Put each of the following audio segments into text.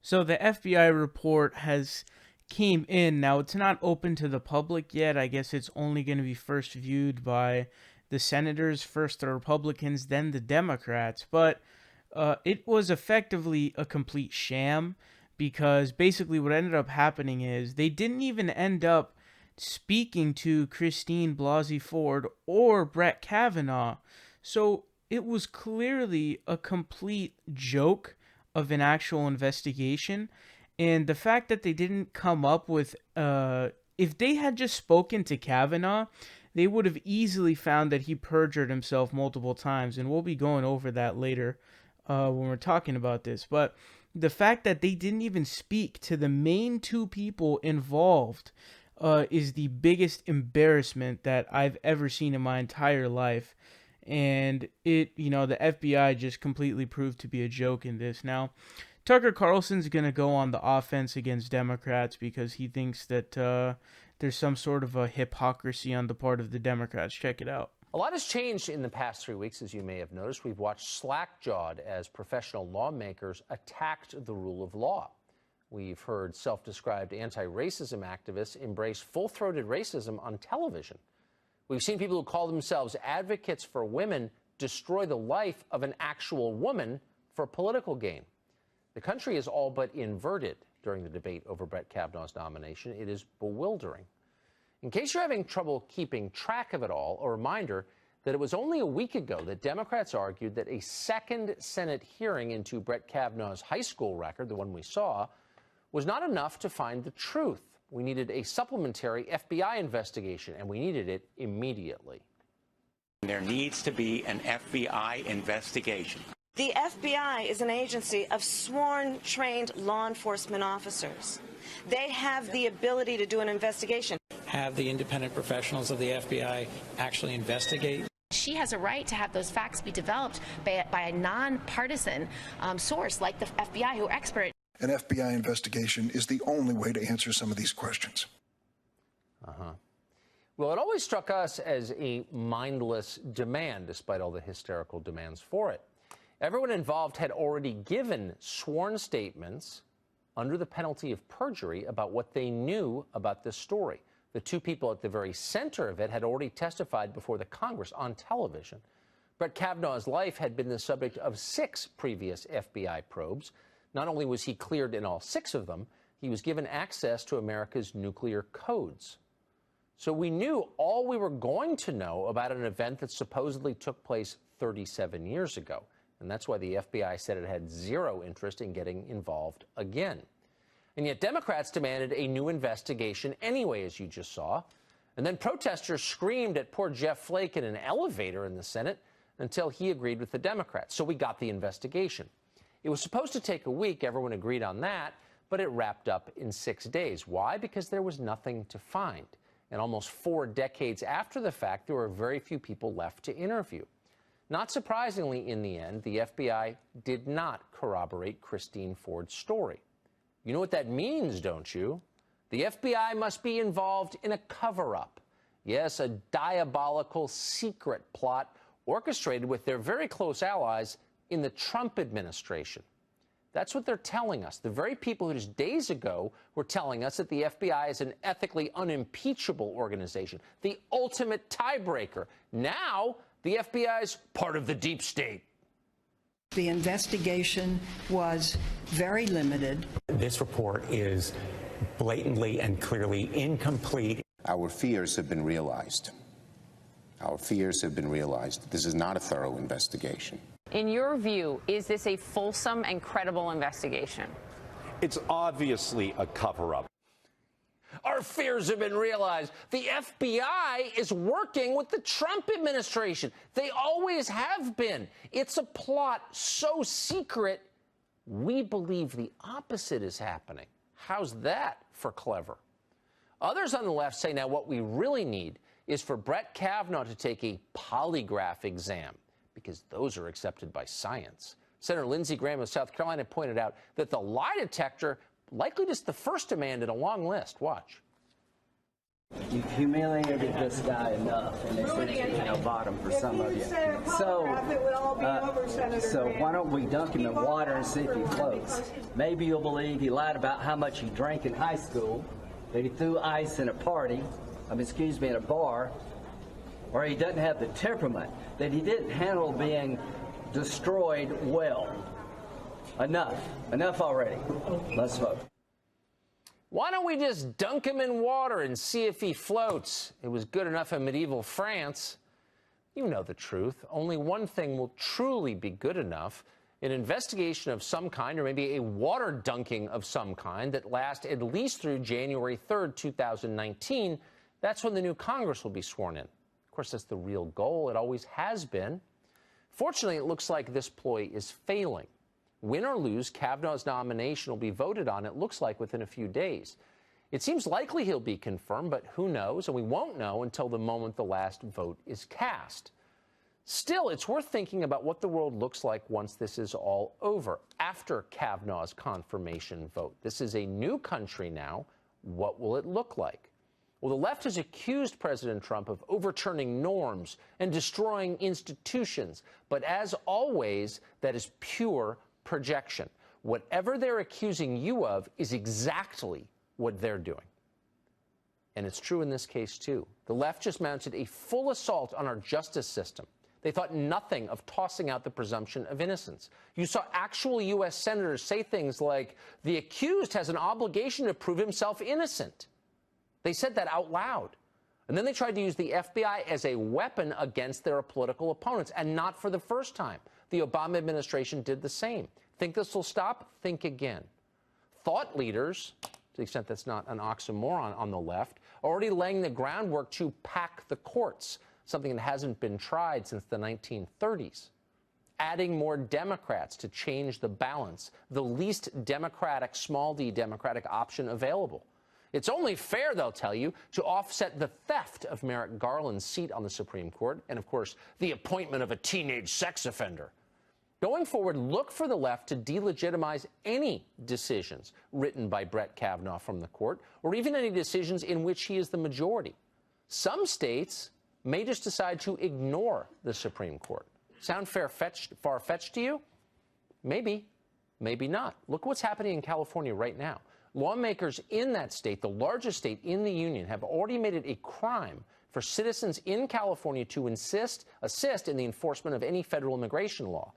So the FBI report has came in. Now it's not open to the public yet. I guess it's only going to be first viewed by the senators, first the Republicans, then the Democrats. But it was effectively a complete sham because basically what ended up happening is they didn't even end up speaking to Christine Blasey Ford or Brett Kavanaugh. So it was clearly a complete joke of an actual investigation. And the fact that they didn't come up with, if they had just spoken to Kavanaugh, they would have easily found that he perjured himself multiple times. And we'll be going over that later when we're talking about this. But the fact that they didn't even speak to the main two people involved is the biggest embarrassment that I've ever seen in my entire life. And the FBI just completely proved to be a joke in this. Now, Tucker Carlson's going to go on the offense against Democrats because he thinks that there's some sort of a hypocrisy on the part of the Democrats. Check it out. A lot has changed in the past 3 weeks, as you may have noticed. We've watched slack-jawed as professional lawmakers attacked the rule of law. We've heard self-described anti-racism activists embrace full-throated racism on television. We've seen people who call themselves advocates for women destroy the life of an actual woman for political gain. The country is all but inverted during the debate over Brett Kavanaugh's nomination. It is bewildering. In case you're having trouble keeping track of it all, a reminder that it was only a week ago that Democrats argued that a second Senate hearing into Brett Kavanaugh's high school record, the one we saw, was not enough to find the truth. We needed a supplementary FBI investigation, and we needed it immediately. There needs to be an FBI investigation. The FBI is an agency of sworn, trained law enforcement officers. They have the ability to do an investigation. Have the independent professionals of the FBI actually investigate. She has a right to have those facts be developed by a nonpartisan source like the FBI, who are expert. An FBI investigation is the only way to answer some of these questions. Well, it always struck us as a mindless demand, despite all the hysterical demands for it. Everyone involved had already given sworn statements under the penalty of perjury about what they knew about this story. The two people at the very center of it had already testified before the Congress on television. Brett Kavanaugh's life had been the subject of 6 previous FBI probes. Not only was he cleared in all 6 of them, he was given access to America's nuclear codes. So we knew all we were going to know about an event that supposedly took place 37 years ago. And that's why the FBI said it had zero interest in getting involved again. And yet Democrats demanded a new investigation anyway, as you just saw. And then protesters screamed at poor Jeff Flake in an elevator in the Senate until he agreed with the Democrats. So we got the investigation. It was supposed to take a week. Everyone agreed on that. But it wrapped up in 6 days. Why? Because there was nothing to find. And almost 4 decades after the fact, there were very few people left to interview. Not surprisingly, in the end, the FBI did not corroborate Christine Ford's story. You know what that means, don't you? The FBI must be involved in a cover-up. Yes, a diabolical secret plot orchestrated with their very close allies in the Trump administration. That's what they're telling us. The very people who just days ago were telling us that the FBI is an ethically unimpeachable organization, the ultimate tiebreaker. Now, the FBI is part of the deep state. The investigation was very limited. This report is blatantly and clearly incomplete. Our fears have been realized. Our fears have been realized. This is not a thorough investigation. In your view, is this a fulsome and credible investigation? It's obviously a cover-up. Our fears have been realized. The FBI is working with the Trump administration. They always have been. It's a plot so secret, we believe the opposite is happening. How's that for clever? Others on the left say now what we really need is for Brett Kavanaugh to take a polygraph exam, because those are accepted by science. Senator Lindsey Graham of South Carolina pointed out that the lie detector likely just the first demand in a long list. Watch. You've humiliated this guy enough, and this is bottom for some of you. So why don't we dunk him in water and see if he floats? Maybe you'll believe he lied about how much he drank in high school, that he threw ice in a party, in a bar, or he doesn't have the temperament, that he didn't handle being destroyed well. Enough already. Let's vote. Why don't we just dunk him in water and see if he floats? It was good enough in medieval France. You know the truth. Only one thing will truly be good enough: an investigation of some kind, or maybe a water dunking of some kind that lasts at least through January 3rd, 2019. That's when the new Congress will be sworn in. Of course, that's the real goal. It always has been. Fortunately, it looks like this ploy is failing. Win or lose, Kavanaugh's nomination will be voted on, it looks like, within a few days. It seems likely he'll be confirmed, but who knows? And we won't know until the moment the last vote is cast. Still, it's worth thinking about what the world looks like once this is all over, after Kavanaugh's confirmation vote. This is a new country now. What will it look like? Well, the left has accused President Trump of overturning norms and destroying institutions. But as always, that is pure projection. Whatever they're accusing you of is exactly what they're doing. And it's true in this case, too. The left just mounted a full assault on our justice system. They thought nothing of tossing out the presumption of innocence. You saw actual U.S. senators say things like, the accused has an obligation to prove himself innocent. They said that out loud. And then they tried to use the FBI as a weapon against their political opponents, and not for the first time. The Obama administration did the same. Think this will stop? Think again. Thought leaders, to the extent that's not an oxymoron on the left, are already laying the groundwork to pack the courts, something that hasn't been tried since the 1930s. Adding more Democrats to change the balance, the least democratic, small d democratic option available. It's only fair, they'll tell you, to offset the theft of Merrick Garland's seat on the Supreme Court and, of course, the appointment of a teenage sex offender. Going forward, look for the left to delegitimize any decisions written by Brett Kavanaugh from the court, or even any decisions in which he is the majority. Some states may just decide to ignore the Supreme Court. Sound far-fetched to you? Maybe, maybe not. Look what's happening in California right now. Lawmakers in that state, the largest state in the union, have already made it a crime for citizens in California to assist in the enforcement of any federal immigration law.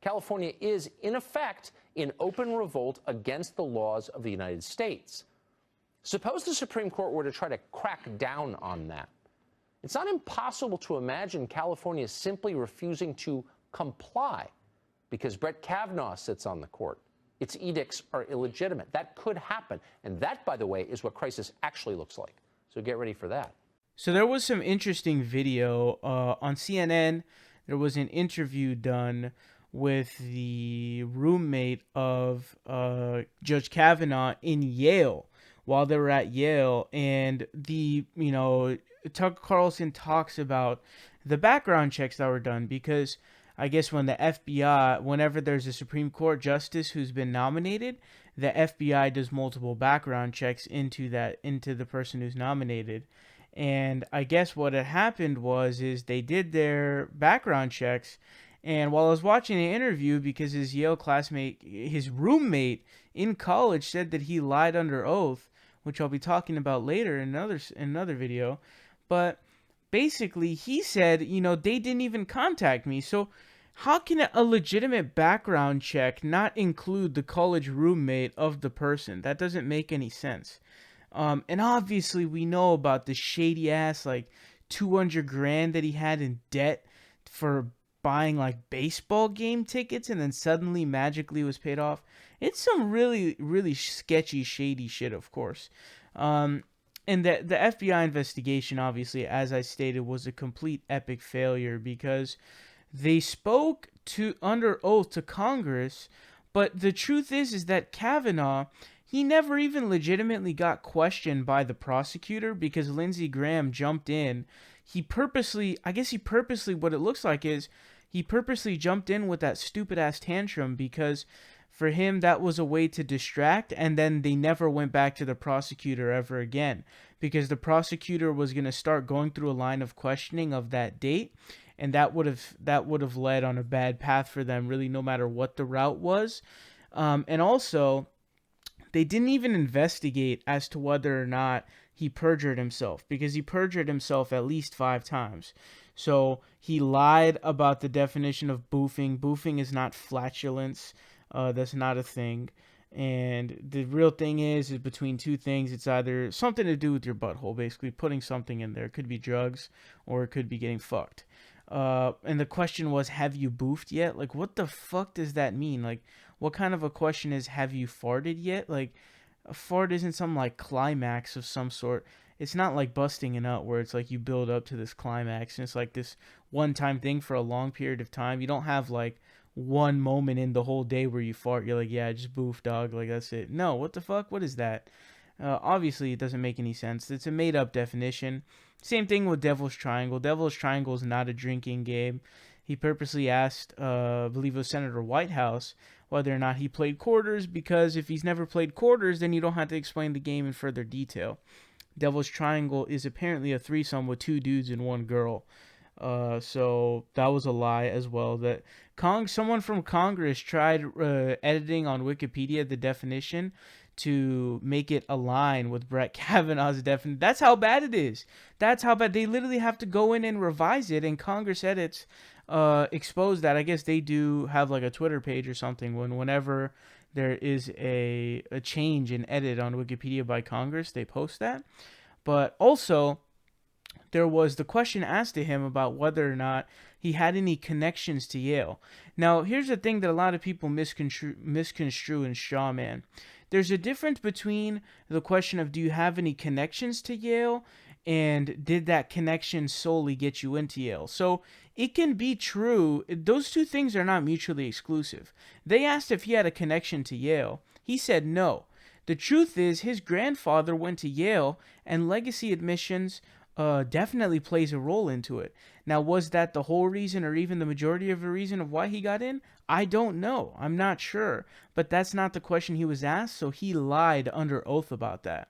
California is, in effect, in open revolt against the laws of the United States. Suppose the Supreme Court were to try to crack down on that. It's not impossible to imagine California simply refusing to comply because Brett Kavanaugh sits on the court. Its edicts are illegitimate. That could happen. And that, by the way, is what crisis actually looks like. So get ready for that. So there was some interesting video on CNN. There was an interview done with the roommate of Judge Kavanaugh in Yale while they were at Yale. And Tucker Carlson talks about the background checks that were done because I guess when the FBI, whenever there's a Supreme Court justice who's been nominated, the FBI does multiple background checks into the person who's nominated. And I guess what had happened is they did their background checks. And while I was watching the interview, because his Yale classmate, his roommate in college said that he lied under oath, which I'll be talking about later in another video. But basically, he said, they didn't even contact me. So how can a legitimate background check not include the college roommate of the person? That doesn't make any sense. And obviously, we know about the shady ass, $200,000 that he had in debt for buying baseball game tickets, and then suddenly magically was paid off. It's some really, really sketchy, shady shit, of course. And the FBI investigation, obviously, as I stated, was a complete epic failure because they spoke under oath to Congress, but the truth is that Kavanaugh, he never even legitimately got questioned by the prosecutor because Lindsey Graham jumped in. He purposely, what it looks like is, he purposely jumped in with that stupid ass tantrum because For him, that was a way to distract, and then they never went back to the prosecutor ever again, because the prosecutor was going to start going through a line of questioning of that date, and that would have led on a bad path for them, really, no matter what the route was. And also, they didn't even investigate as to whether or not he perjured himself, because he perjured himself at least 5 times. So he lied about the definition of boofing. Boofing is not flatulence. That's not a thing. And the real thing is between 2 things. It's either something to do with your butthole, basically putting something in there. It could be drugs, or it could be getting fucked. And the question was, have you boofed yet? Like, what the fuck does that mean? Like, what kind of a question is, have you farted yet? Like, a fart isn't some, like, climax of some sort. It's not like busting a nut where it's like you build up to this climax, and it's like this one-time thing for a long period of time. You don't have, like, one moment in the whole day where you fart. You're like, yeah, I just boof, dog. Like, that's it. No, what the fuck? What is that? Obviously, it doesn't make any sense. It's a made-up definition. Same thing with Devil's Triangle. Devil's Triangle is not a drinking game. He purposely asked, I believe it was Senator Whitehouse, whether or not he played quarters, because if he's never played quarters, then you don't have to explain the game in further detail. Devil's Triangle is apparently a threesome with 2 dudes and 1 girl. So that was a lie as well. That someone from Congress tried editing on Wikipedia the definition to make it align with Brett Kavanaugh's definition. That's how bad it is. That's how bad. They literally have to go in and revise it, and Congress edits expose that. I guess they do have like a Twitter page or something whenever there is a change in edit on Wikipedia by Congress, they post that. But also, there was the question asked to him about whether or not he had any connections to Yale. Now, here's the thing that a lot of people misconstrue in Shaw, man. There's a difference between the question of, do you have any connections to Yale, and did that connection solely get you into Yale? So it can be true. Those 2 things are not mutually exclusive. They asked if he had a connection to Yale. He said no. The truth is, his grandfather went to Yale, and legacy admissions definitely plays a role into it. Now, was that the whole reason, or even the majority of the reason of why he got in? I don't know. I'm not sure. But that's not the question he was asked, so he lied under oath about that.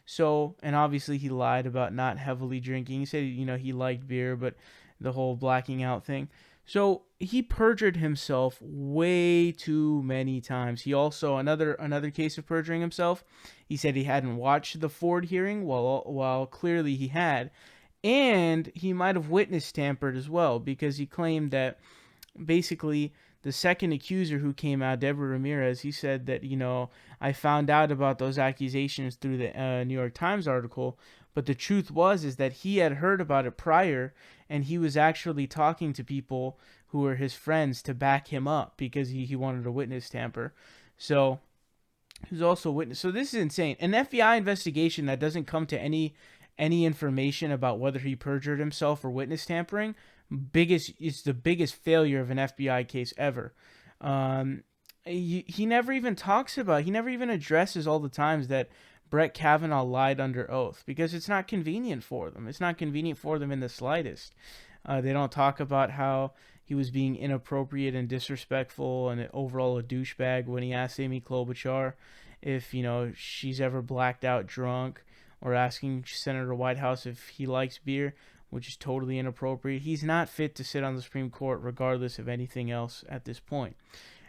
So, and obviously he lied about not heavily drinking. He said, he liked beer, but the whole blacking out thing. So he perjured himself way too many times. He also, another case of perjuring himself, he said he hadn't watched the Ford hearing, while clearly he had. And he might have witness tampered as well, because he claimed that basically the second accuser who came out, Deborah Ramirez, he said that, I found out about those accusations through the New York Times article, but the truth is that he had heard about it prior, and he was actually talking to people who were his friends to back him up, because he wanted to witness tamper. So he was also a witness. So this is insane. An FBI investigation that doesn't come to any information about whether he perjured himself or witness tampering, it's the biggest failure of an FBI case ever. He never even addresses all the times that Brett Kavanaugh lied under oath, because it's not convenient for them. It's not convenient for them in the slightest. They don't talk about how he was being inappropriate and disrespectful and overall a douchebag when he asked Amy Klobuchar if, she's ever blacked out drunk, or asking Senator Whitehouse if he likes beer, which is totally inappropriate. He's not fit to sit on the Supreme Court regardless of anything else at this point.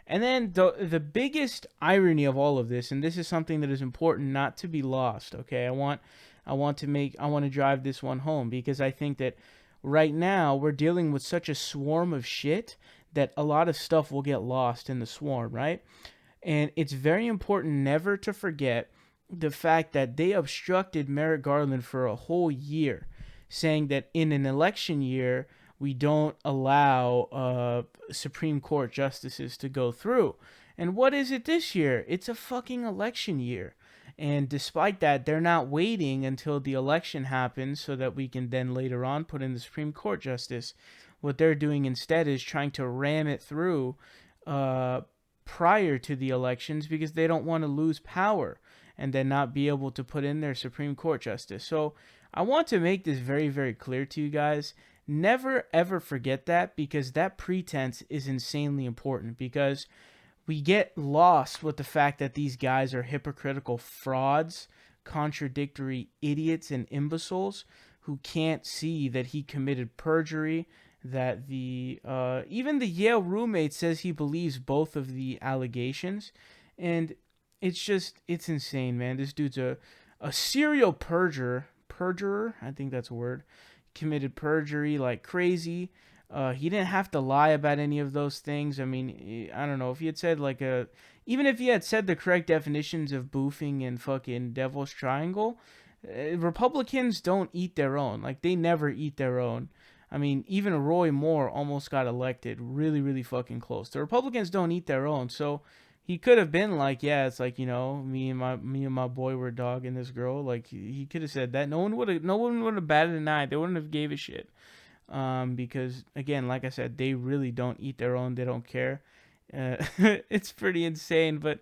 And then the biggest irony of all of this, and this is something that is important not to be lost, okay? I want to drive this one home, because I think that right now we're dealing with such a swarm of shit that a lot of stuff will get lost in the swarm, right? And it's very important never to forget the fact that they obstructed Merrick Garland for a whole year, saying that in an election year, we don't allow Supreme Court justices to go through. And what is it this year? It's a fucking election year. And despite that, they're not waiting until the election happens so that we can then later on put in the Supreme Court justice. What they're doing instead is trying to ram it through prior to the elections, because they don't want to lose power and then not be able to put in their Supreme Court justice. So I want to make this very, very clear to you guys. Never, ever forget that, because that pretense is insanely important, because we get lost with the fact that these guys are hypocritical frauds, contradictory idiots and imbeciles who can't see that he committed perjury, that the even the Yale roommate says he believes both of the allegations. And it's insane, man. This dude's a serial perjurer, I think that's a word, committed perjury like crazy. He didn't have to lie about any of those things. I mean, I don't know if he had said even if he had said the correct definitions of boofing and fucking devil's triangle, Republicans don't eat their own. Like, they never eat their own. I mean, even Roy Moore almost got elected really, really fucking close. The Republicans don't eat their own. So he could have been like, yeah, it's like, me and my boy were dogging this girl. Like, he could have said that. No one would have batted an eye. They wouldn't have gave a shit. Because again, like I said, they really don't eat their own. They don't care. It's pretty insane, but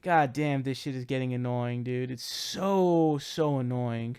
god damn, this shit is getting annoying, dude. It's so annoying.